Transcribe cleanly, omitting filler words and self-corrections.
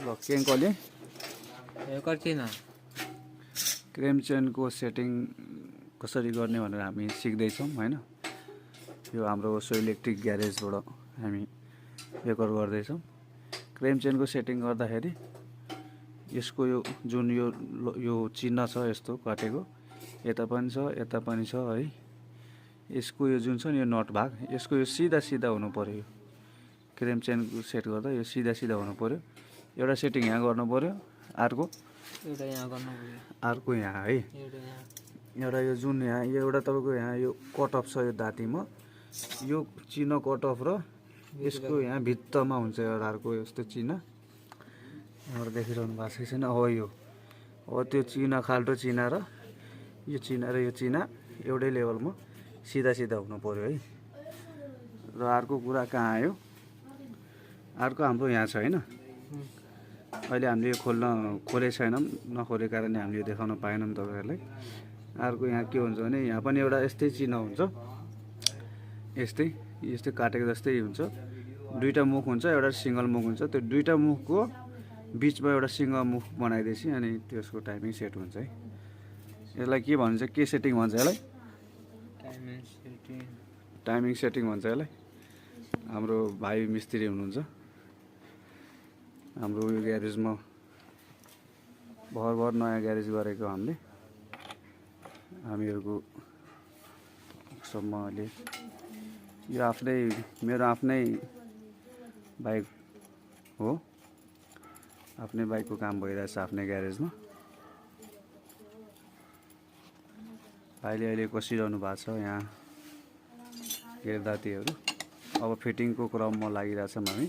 केन कले गर्दिनँ cream चेनको setting कसरी गर्ने भनेर हामी सिक्दैछौँ हैन। यो हाम्रो सो इलेक्ट्रिक ग्यारेजबाट हामी रेकर्ड गर्दैछौँ। क्रेम चेनको सेटिङ गर्दाखेरि यसको यो जुन यो चिन्ह छ यस्तो काटेको यता पनि छ है। यसको यो जुन छ नि यो नट भाग यसको यो सिधा सिधा हुनु पर्यो। क्रेम चेनको सेट गर्दा यो सिधा सिधा हुनु पर्यो। एउटा सेटिङ यहाँ गर्नु पर्यो, अर्को यहाँ है। एउटा यो जुन यहाँ यो एउटा तपाईँको यहाँ यो कट अफ छ यो दाँतीमा यो चिन्ह कट अफ र यसको यहाँ भित्तामा हुन्छ एउटा अर्को यस्तो चिन्ह यहाँबाट देखिरहनु भएको छैन। अब त्यो चिन्ह खाल्टो चिन्ह र यो चिन्ह एउटै लेभलमा सिधा सिधा हुनु पर्यो है। र अर्को कुरा कहाँ आयो, अर्को हाम्रो यहाँ छ हैन। अहिले हामीले यो खोलेको छैनौँ, नखोलेको कारणले हामीले यो देखाउन पाएनौँ तपाईँहरूलाई। अर्को यहाँ के हुन्छ भने यहाँ पनि एउटा यस्तै चिन्ह हुन्छ, यस्तै काटेको जस्तै हुन्छ। दुईवटा मुख हुन्छ, एउटा सिङ्गल मुख हुन्छ। त्यो दुईवटा मुखको बिचमा एउटा सिङ्गल मुख बनाइदिएपछि अनि त्यसको टाइमिङ सेट हुन्छ है। यसलाई के भन्छ, के सेटिङ भन्छ यसलाई? टाइमिङ सेटिङ भन्छ यसलाई। हाम्रो भाइ मिस्त्री हुनुहुन्छ हाम्रो यो ग्यारेजमा, भर नयाँ ग्यारेज गरेको हामीहरूको सम्म अहिले यो मेरो आफ्नै बाइक हो, आफ्नै बाइकको काम भइरहेछ आफ्नै ग्यारेजमा। भाइले अहिले कसिरहनु भएको छ यहाँ हेर्दातीहरू। अब फिटिङको क्रममा लागिरहेछौँ हामी।